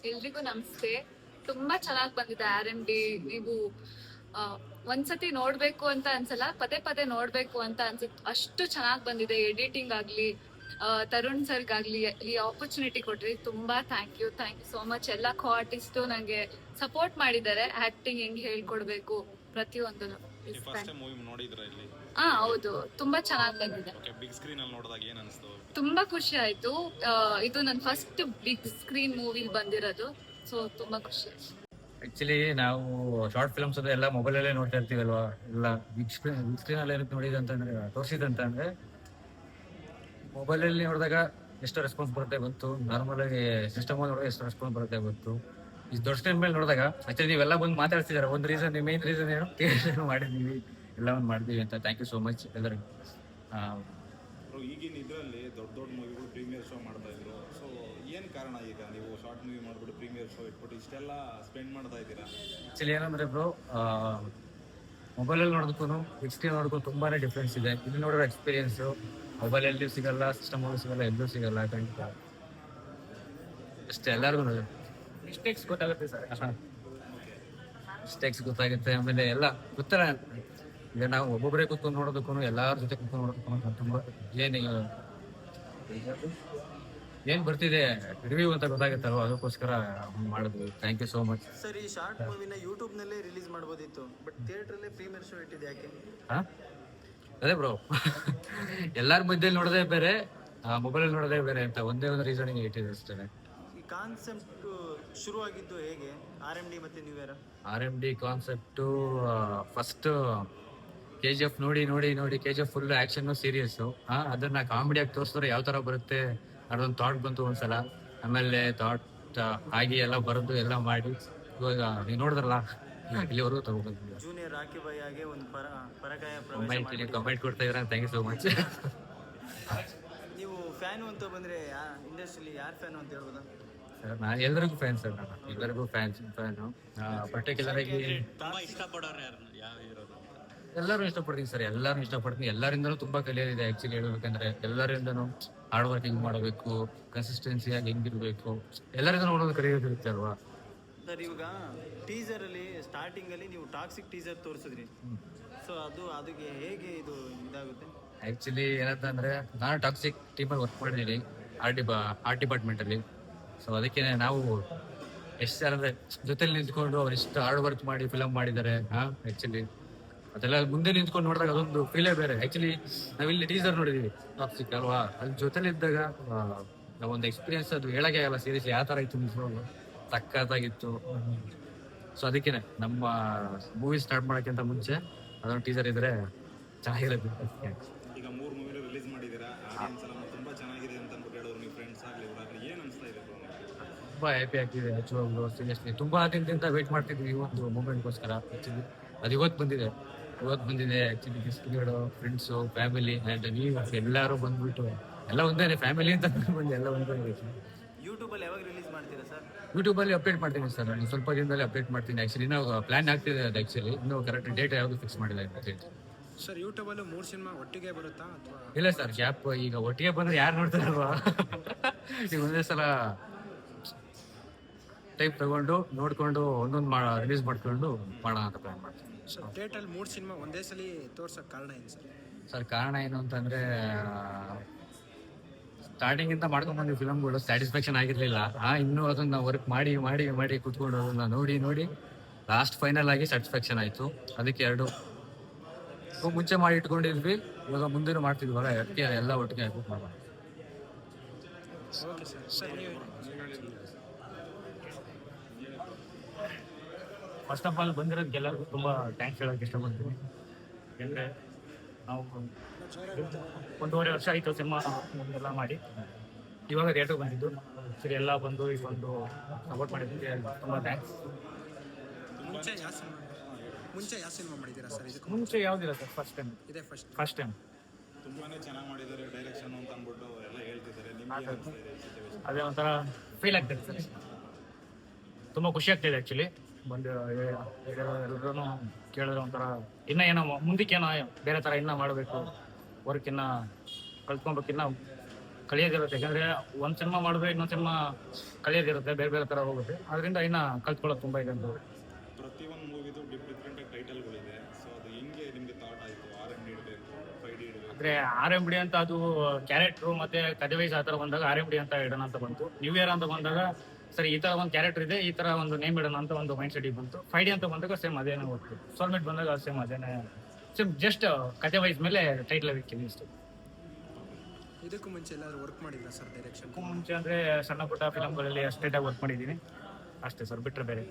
ಎಲ್ರಿಗೂ ನಮಸ್ತೆ. ತುಂಬಾ ಚೆನ್ನಾಗಿ ಬಂದಿದೆ R&D. ನೀವು ಆ, ಒಂದ್ಸತಿ ನೋಡ್ಬೇಕು ಅಂತ ಅನ್ಸಲ್ಲ, ಪದೇ ಪದೇ ನೋಡ್ಬೇಕು ಅಂತ ಅನ್ಸುತ್ತೆ. ಅಷ್ಟು ಚೆನ್ನಾಗಿ ಬಂದಿದೆ. ಎಡಿಟಿಂಗ್ ಆಗ್ಲಿ, ತರುಣ್ ಸರ್ಗಾಗ್ಲಿ ಈ ಆಪರ್ಚುನಿಟಿ ಕೊಟ್ರಿ. ತುಂಬಾ ಥ್ಯಾಂಕ್ ಯು ಸೋ ಮಚ್. ಎಲ್ಲ ಕೋ ಆರ್ಟಿಸ್ಟು ನಂಗೆ ಸಪೋರ್ಟ್ ಮಾಡಿದ್ದಾರೆ. ಆಕ್ಟಿಂಗ್ ಹೆಂಗ್ ಹೇಳ್ಕೊಡ್ಬೇಕು ಪ್ರತಿಯೊಂದನ್ನು. ಫಸ್ಟ್ ಟೈಮ್ ಮೂವಿ ನೋಡಿದ್ರ ಇಲ್ಲಿ? ಹೌದು, ತುಂಬಾ ಚೆನ್ನಾಗಿ ಬಂದಿದೆ. ಓಕೆ, ಬಿಗ್ ಸ್ಕ್ರೀನ್ ಅಲ್ಲಿ ನೋಡಿದಾಗ ಏನ್ ಅನಿಸ್ತು? ತುಂಬಾ ಖುಷಿ ಆಯ್ತು. ಇದು ನನ್ನ ಫಸ್ಟ್ ಬಿಗ್ ಸ್ಕ್ರೀನ್ ಮೂವಿ ಬಂದಿರೋದು, ಸೊ ತುಂಬಾ ಖುಷಿ ಆಯ್ತು. ಆಕ್ಚುಲಿ ನಾವು ಶಾರ್ಟ್ ಫಿಲ್ಮ್ಸ್ ಅದು ಎಲ್ಲ ಮೊಬೈಲಲ್ಲೇ ನೋಡ್ತಾ ಇರ್ತೀವಲ್ವಾ, ಎಲ್ಲ ಬಿಗ್ ಸ್ಕ್ರೀನ್ ಅಲ್ಲಿ ಏನಕ್ಕೆ ನೋಡಿದಂತಂದ್ರೆ ತೋರಿಸಿದಂತಂದ್ರೆ ಮೊಬೈಲಲ್ಲಿ ನೋಡಿದಾಗ ಎಷ್ಟು ರೆಸ್ಪಾನ್ಸ್ ಬರುತ್ತೆ ಗೊತ್ತು, ನಾರ್ಮಲ್ ಆಗಿ ಸಿಸ್ಟಮ್ ನೋಡಿದಾಗ ಎಷ್ಟು ರೆಸ್ಪಾನ್ಸ್ ಬರುತ್ತೆ ಗೊತ್ತು. ಈ ದೊಡ್ಡ ಸ್ಕ್ರೀನ್ ಮೇಲೆ ನೋಡಿದಾಗ ಆಕ್ಚುಲಿ ನೀವೆಲ್ಲ ಬಂದು ಮಾತಾಡ್ತಿದ್ದಾರೆ. ಒಂದು ರೀಸನ್, ಮೇನ್ ರೀಸನ್ ಏನು, ಥಿಯೇಟರ್ ಮಾಡಿದ್ದೀವಿ, ಎಲ್ಲ ಒಂದು ಮಾಡಿದ್ದೀವಿ ಅಂತ. ಥ್ಯಾಂಕ್ ಯು ಸೋ ಮಚ್ ಎಲ್ಲರಿಗೂ. ಈಗಿನ ಇದರಲ್ಲಿ ದೊಡ್ಡ ದೊಡ್ಡ ಮೂವಿಗಳು ಪ್ರೀಮಿಯರ್ ಶೋ ಮಾಡ್ತಾ ಇದ್ರು. ಸೊ ಏನು ಕಾರಣ ಈಗ ನೀವು ಶಾರ್ಟ್ ಮೂವಿ ಮಾಡಿಬಿಟ್ಟು ಪ್ರೀಮಿಯರ್ ಶೋ ಇಟ್ಬಿಟ್ಟು ಇಷ್ಟೆಲ್ಲ ಸ್ಪೆಂಡ್ ಮಾಡ್ತಾ ಇದ್ದೀರಾ? ಆಕ್ಚುಲಿ ಏನಂದ್ರೆ ಬ್ರೋ, ಮೊಬೈಲಲ್ಲಿ ನೋಡೋದಕ್ಕೂ ಬಿಗ್ ಸ್ಕ್ರೀನ್ ನೋಡೋದಕ್ಕೂ ತುಂಬಾನೇ ಡಿಫ್ರೆನ್ಸ್ ಇದೆ. ಇಲ್ಲಿ ನೋಡೋ ಎಕ್ಸ್ಪೀರಿಯನ್ಸು ಮೊಬೈಲಲ್ಲಿ ಸಿಗಲ್ಲ, ಸಿಸ್ಟಮ್ ಅಲ್ಲಿ ಸಿಗಲ್ಲ, ಎಲ್ಲೂ ಸಿಗಲ್ಲ. ಖಂಡಿತ ಅಷ್ಟೇ, ಎಲ್ಲರಿಗೂ ಮಿಸ್ಟೇಕ್ಸ್ ಗೊತ್ತಾಗುತ್ತೆ ಸರ್. ಮಿಸ್ಟೇಕ್ಸ್ ಗೊತ್ತಾಗುತ್ತೆ. ಆಮೇಲೆ ಎಲ್ಲ ಗೊತ್ತಲ್ಲ, ಈಗ ನಾವು ಒಬ್ಬೊಬ್ಬರೇ ಕೂತ್ಕೊಂಡು ನೋಡೋದಕ್ಕೂ ಎಲ್ಲಾರ ಜೊತೆ ಕೂತ್ಕೊಂಡು ನೋಡೋದಕ್ಕೂ ತುಂಬಾ ಏನ್ ಬರ್ತಿದೆ ರಿವ್ಯೂ ಅಂತ ಗೊತ್ತಾಗುತ್ತಲ್ವ, ಅದಕ್ಕೋಸ್ಕರ ಮಾಡಿದ್ವಿ. Thank you so much sir. ಈ ಶಾರ್ಟ್ ಮೂವಿನ ಯೂಟ್ಯೂಬ್ ನಲ್ಲೇ ರಿಲೀಸ್ ಮಾಡ್ಬೋದಿತ್ತು, ಬಟ್ ಥಿಯೇಟರ್ ಪ್ರೀಮಿಯರ್ ಶೋ ಇಟ್ಟಿದೆ ಯಾಕೆ? ಅದೇ ಬ್ರೋ, ಎಲ್ಲಾರ ಮಧ್ಯೆ ನೋಡೋದೇ ಬೇರೆ, ಮೊಬೈಲ್ ನೋಡೋದೇ ಬೇರೆ ಅಂತ ಒಂದೇ ಒಂದು ರೀಸನ್ ಇಟ್ಟಿದೆ ಅಷ್ಟೇ. ಈ ಕಾನ್ಸೆಪ್ಟ್ ಶುರು ಆಗಿದ್ದು ಹೇಗೆ? R&D ಮತ್ತೆ new year RMD concept first KGF ನೋಡಿ ನೋಡಿ ನೋಡಿ, KGF ಫುಲ್ ಆಕ್ಷನ್ ಸೀರಿಯಸ್. ಅದನ್ನ ಕಾಮಿಡಿಯಾಗಿ ತೋರಿಸಿದ್ರೆ ಯಾವ ತರ ಬರುತ್ತೆ ಅದೊಂದು ಥಾಟ್ ಬಂತು ಒಂದ್ಸಲ. ಆಮೇಲೆ ಥಾಟ್ ಆಗಿ ಎಲ್ಲ ಬರೆದು ಎಲ್ಲ ಮಾಡಿ ಇವಾಗ ನೀವು ನೋಡಿದ್ರಲ್ಲ, ಇಲ್ಲಿವರೆಗೂ ತಗೊಂಡ್ಬಂದಿದ್ದೀವಿ. ಜೂನಿಯರ್ ರಾಕಿ ಬಾಯ್ ಆಗಿ ಒಂದು ಪರಕಾಯ ಕಮೆಂಟ್ ಕೊಡ್ತಾ ಇದ್ರೆ ಥ್ಯಾಂಕ್ ಯು ಸೋ ಮಚ್. ನೀವು ಫ್ಯಾನು ಅಂತ ಬಂದ್ರೆ ಇಂಡಸ್ಟ್ರಿಯಲ್ಲಿ ಯಾರು ಫ್ಯಾನು ಅಂತ ಹೇಳ್ಬೋದಾ? ಸರ್ ನಾನು ಎಲ್ಲರಿಗೂ ಫ್ಯಾನ್ ಸರ್, ನಾನು ಎಲ್ಲರಿಗೂ ಫ್ಯಾನು. ಪರ್ಟಿಕ್ಯುಲರ್ ಆಗಿ ಎಲ್ಲರೂ ಇಷ್ಟಪಡ್ತೀನಿ ಸರ್, ಎಲ್ಲರೂ ಇಷ್ಟಪಡ್ತೀನಿ. ಎಲ್ಲರಿಂದನೂ ತುಂಬಾ ಕಲಿಯೋದಿದೆ ಆಕ್ಚುಲಿ ಹೇಳ್ಬೇಕಂದ್ರೆ. ಎಲ್ಲರಿಂದನೂ ಹಾರ್ಡ್ ವರ್ಕಿಂಗ್ ಮಾಡಬೇಕು, ಕನ್ಸಿಸ್ಟೆನ್ಸಿಯಾಗಿ ಹೆಂಗಿರ್ಬೇಕು, ಎಲ್ಲರಿಂದನೂ ಒಂದೊಂದು ಕಲಿಯೋದಿರುತ್ತೆ ಅಲ್ವಾ ಸರ್. ಇವಾಗ ಟೀಸರ್ ಅಲ್ಲಿ ಸ್ಟಾರ್ಟಿಂಗ್ ಅಲ್ಲಿ ನೀವು ಟಾಕ್ಸಿಕ್ ಟೀಸರ್ ತೋರಿಸಿದ್ರಿ, ಸೊ ಅದಕ್ಕೆ ಹೇಗೆ ಇದು ಇದಾಗುತ್ತೆ? ಆಕ್ಚುಲಿ ಏನಂತಂದ್ರೆ, ನಾನು ಟಾಕ್ಸಿಕ್ ಟೀಮಲ್ಲಿ ವರ್ಕ್ ಮಾಡಿದ್ದೀನಿ ಆರ್ಟ್ ಡಿಪಾರ್ಟ್ಮೆಂಟ್ ಅಲ್ಲಿ. ಸೊ ಅದಕ್ಕೆ ನಾವು ಎಷ್ಟು ಜನ ಅಂದ್ರೆ ಜೊತೆಲಿ ನಿಂತ್ಕೊಂಡು ಅವ್ರು ಎಷ್ಟು ಹಾರ್ಡ್ ವರ್ಕ್ ಮಾಡಿ ಫಿಲಮ್ ಮಾಡಿದ್ದಾರೆ. ಆಕ್ಚುಲಿ ಅದೆಲ್ಲ ಮುಂದೆ ನಿಂತ್ಕೊಂಡು ನೋಡಿದಾಗ ಅದೊಂದು ಫೀಲೇ ಬೇರೆ. ಆಕ್ಚುಲಿ ನಾವಿಲ್ಲಿ ಟೀಸರ್ ನೋಡಿದೀವಿ ಟಾಕ್ಸಿಕ್ ಅಲ್ವಾ, ಅಲ್ಲಿ ಜೊತೆಲಿ ಇದ್ದಾಗ ನಾವೊಂದು ಎಕ್ಸ್ಪೀರಿಯನ್ಸ್ ಅದು ಹೇಳಕ್ಕೆ ಆಗಲ್ಲ. ಸೀರಿಯಸ್ ಯಾವ ತರ ಇತ್ತು ನಿಜವಾಗ್ಲೂ ಸಕ್ಕತ್ತಾಗಿತ್ತು. ಸೊ ಅದಕ್ಕೇನೆ ನಮ್ಮ ಮೂವಿ ಸ್ಟಾರ್ಟ್ ಮಾಡೋಕ್ಕಿಂತ ಮುಂಚೆ ಅದೊಂದು ಟೀಸರ್ ಇದ್ರೆ ಚೆನ್ನಾಗಿರುತ್ತೆ. ಈಗ 3 ಮೂವಿ ರಿಲೀಸ್ ಮಾಡಿದ್ದೀರಾ, ಆಡಿಯನ್ಸ್ ಎಲ್ಲ ತುಂಬಾ ಚೆನ್ನಾಗಿದೆ ಅಂತ ಅಂದ್ಬಿಟ್ಟು ಹೇಳೋರು, ನಿಮ್ಮ ಫ್ರೆಂಡ್ಸ್ ಆಗಲಿ ಇವರಾಗಲಿ, ಏನು ಅನಿಸ್ತಾ ಇದೆ? ತುಂಬಾ ಹ್ಯಾಪಿ ಆಗ್ತಿದೆ ನಿಜವಾಗ್ಲೂ. ಸೀರಿಯಸ್ಲಿ ತುಂಬಾ ದಿನದಿಂದ ವೇಟ್ ಮಾಡ್ತಿದ್ವಿ ಈ ಒಂದು ಮೂಮೆಂಟ್ಗೋಸ್ಕರ. ಆಕ್ಚುಲಿ ಅದು ಇವತ್ತು ಬಂದಿದೆ ಆಕ್ಚುಲಿ. ಗೆಸ್ಟ್ಗಳು, ಫ್ರೆಂಡ್ಸು, ಫ್ಯಾಮಿಲಿ ಆ್ಯಂಡ್ ನೀವು ಎಲ್ಲರೂ ಬಂದ್ಬಿಟ್ಟು ಎಲ್ಲ ಒಂದೇ ಫ್ಯಾಮಿಲಿ ಅಂತ ಬಂದು ಎಲ್ಲ ಒಂದೇ. ಯೂಟ್ಯೂಬ್ ಅಲ್ಲಿ ಯಾವಾಗ ರಿಲೀಸ್ ಮಾಡ್ತೀರಾ ಸರ್? ಯೂಟ್ಯೂಬಲ್ಲಿ ಅಪ್ಡೇಟ್ ಮಾಡ್ತೀನಿ ಸರ್, ನಾನು ಸ್ವಲ್ಪ ದಿನದಲ್ಲಿ ಅಪ್ಡೇಟ್ ಮಾಡ್ತೀನಿ. ಆ್ಯಕ್ಚುಲಿ ನಾವು ಪ್ಲಾನ್ ಆಗ್ತಿದೆ ಅದು. ಆ್ಯಕ್ಚುಲಿ ಇನ್ನೂ ಕರೆಕ್ಟ್ ಡೇಟ್ ಯಾವುದು ಫಿಕ್ಸ್ ಮಾಡಿಲ್ಲ ಸರ್. ಯೂಟ್ಯೂಬಲ್ಲೂ 3 ಸಿನಿಮಾ ಒಟ್ಟಿಗೆ ಬರುತ್ತಾ ಅಥವಾ? ಇಲ್ಲ ಸರ್, ಗ್ಯಾಪ್. ಈಗ ಒಟ್ಟಿಗೆ ಬಂದ್ರೆ ಯಾರು ನೋಡ್ತಾರಲ್ವಾ, ಈಗ ಒಂದೇ ಸಲ ಟೈಪ್ ತಗೊಂಡು ನೋಡ್ಕೊಂಡು ಒಂದೊಂದು ರಿಲೀಸ್ ಮಾಡ್ಕೊಂಡು ಮಾಡೋಣ ಅಂತ ಪ್ಲಾನ್ ಮಾಡ್ತೀನಿ. ಸರ್ ಥಿಯೇಟ್ರಲ್ಲಿ 3 ಸಿನಿಮಾ ಒಂದೇ ಸಲ ತೋರ್ಸೋಕ್ಕೆ ಕಾರಣ ಏನು ಸರ್? ಸರ್ ಕಾರಣ ಏನು ಅಂತಂದ್ರೆ, ಸ್ಟಾರ್ಟಿಂಗ್ ಇಂದ ಮಾಡ್ಕೊಂಡ್ ಬಂದಿವಿ ಫಿಲಮ್ಗಳು, ಸ್ಯಾಟಿಸ್ಫ್ಯಾಕ್ಷನ್ ಆಗಿರ್ಲಿಲ್ಲ. ಇನ್ನೂ ಅದನ್ನ ವರ್ಕ್ ಮಾಡಿ ಮಾಡಿ ಮಾಡಿ ಕುತ್ಕೊಂಡು ಅದನ್ನ ನೋಡಿ ನೋಡಿ ಲಾಸ್ಟ್ ಫೈನಲ್ ಆಗಿ ಸ್ಯಾಟಿಸ್ಫ್ಯಾಕ್ಷನ್ ಆಯ್ತು. ಅದಕ್ಕೆ 2 ಮುಂಚೆ ಮಾಡಿ ಇಟ್ಕೊಂಡಿದ್ವಿ, ಇವಾಗ ಮುಂದೆನೂ ಮಾಡ್ತಿದ್ವಲ್ಲ, ಅದಕ್ಕೆ ಎಲ್ಲ ಒಟ್ಟಿಗೆ ಆಗ್ಬಿಟ್ಟು ಮಾಡೋಣ. Okay sir. ಸರ್ ನೀವು ಫಸ್ಟ್ ಆಫ್ ಆಲ್ ಬಂದಿರೋದಕ್ಕೆಲ್ಲರಿಗೂ ತುಂಬ ಥ್ಯಾಂಕ್ಸ್ ಹೇಳೋಕ್ಕೆ ಇಷ್ಟಪಡ್ತೀನಿ. ಯಾಕಂದರೆ ನಾವು 1.5 ವರ್ಷ ಆಯಿತು ಸಿನಿಮಾ ಎಲ್ಲ ಮಾಡಿ, ಇವಾಗ ಥಿಯೇಟರ್ ಬಂದಿದ್ದು. ಸರಿ, ಎಲ್ಲ ಬಂದು ಈಗ ಒಂದು ಸಪೋರ್ಟ್ ಮಾಡಿದ್ದಕ್ಕೆ ತುಂಬ ಥ್ಯಾಂಕ್ಸ್. ಮುಂಚೆ ಯಾವ ಸಿನಿಮಾ ಮಾಡಿದ್ದೀರಾ ಸರ್? ಇದಕ್ಕೆ ಮುಂಚೆ ಯಾವುದಿಲ್ಲ ಸರ್, ಫಸ್ಟ್ ಟೈಮ್ ಇದೇ ಫಸ್ಟ್ ಟೈಮ್. ತುಂಬಾನೇ ಚೆನ್ನಾಗಿ ಮಾಡಿದ್ದಾರೆ ಡೈರೆಕ್ಷನ್ ಅಂತ ಅಂದ್ಬಿಟ್ಟು ಎಲ್ಲ ಹೇಳ್ತಿದ್ದಾರೆ. ನಿಮಗೆ ಅದೇ ಒಂಥರ ಫೀಲ್ ಆಗ್ತದೆ ಸರ್, ತುಂಬ ಖುಷಿ ಆಗ್ತಾಯಿದೆ ಆ್ಯಕ್ಚುಲಿ. ಬಂದು ಎಲ್ಲರೂ ಕೇಳಿದ್ರೆ ಒಂಥರ ಇನ್ನೂ ಏನೋ ಮುಂದಕ್ಕೆ ಏನೋ ಬೇರೆ ಥರ ಇನ್ನೂ ಮಾಡಬೇಕು, ವರ್ಕ್ ಇನ್ನೂ ಕಲ್ತ್ಕೊಬೇಕು, ಇನ್ನೂ ಕಲಿಯೋದಿರುತ್ತೆ. ಯಾಕಂದ್ರೆ ಒಂದ್ ಸಿನಿಮಾ ಮಾಡಿದ್ರೆ ಇನ್ನೊಂದ್ ಸಿನಿಮಾ ಕಲಿಯೋದಿರುತ್ತೆ, ಬೇರೆ ಬೇರೆ ತರ ಹೋಗುತ್ತೆ. ಅದರಿಂದ ಇನ್ನ ಕಲ್ತ್ಕೊಳ್ಳೋದು ತುಂಬಾ ಇದೆ ಅಂತ. ಪ್ರತಿಯೊಂದು ಮೂವಿದು ಡಿಫ್ರೆಂಟ್ ಟೈಟಲ್ಗಳಿದೆ. ಸೊ ಅದು ಹೆಂಗೆ ನಿಮಗೆ ಥಾಟ್ ಆಯಿತು R&D ಇಡಬೇಕು, 5D ಇಡಬೇಕು? ಅಂದ್ರೆ RMD ಅಂತ ಅದು ಕ್ಯಾರೆಕ್ಟರ್ ಮತ್ತೆ ಕಥೆ ವೈಸ್ ಆ ತರ ಬಂದಾಗ RMD ಅಂತ ಇಡೋಣ ಅಂತ ಬಂತು. ನ್ಯೂ ಇಯರ್ ಅಂತ ಬಂದಾಗ ಸರಿ ಈ ತರ ಒಂದು ಕ್ಯಾರೆಕ್ಟರ್ ಇದೆ, ಈ ತರ ಒಂದು ನೇಮ್ ಇಡೋಣ ಅಂತ ಒಂದು ಮೈಂಡ್ ಸೆಟ್ ಬಂತು. 5D ಅಂತ ಬಂದಾಗ ಸೇಮ್ ಅದೇನೇ ಹೋಗ್ತು. ಸೋಲ್ಮೇಟ್ ಬಂದಾಗ ಸೇಮ್ ಅದೇನೇ, ಸೇಮ್ ಜಸ್ಟ್ ಕಥೆ ವೈಸ್ ಮೇಲೆ ಟೈಟ್ಲ್ ಇಕ್ಕಿದೆ ಇಷ್ಟು. ಇದಕ್ಕೂ ಮುಂಚೆ ಎಲ್ಲಾದ್ರೂ ವರ್ಕ್ ಮಾಡಿದ್ರ ಸರ್ ಡೈರೆಕ್ಷನ್? ಮುಂಚೆ ಅಂದ್ರೆ ಸಣ್ಣ ಪುಟ್ಟ ಫಿಲಮ್ಗಳಲ್ಲಿ ಅಷ್ಟೇ ವರ್ಕ್ ಮಾಡಿದ್ದೀನಿ ಅಷ್ಟೇ ಸರ್, ಬಿಟ್ಟರೆ ಬೇರೆ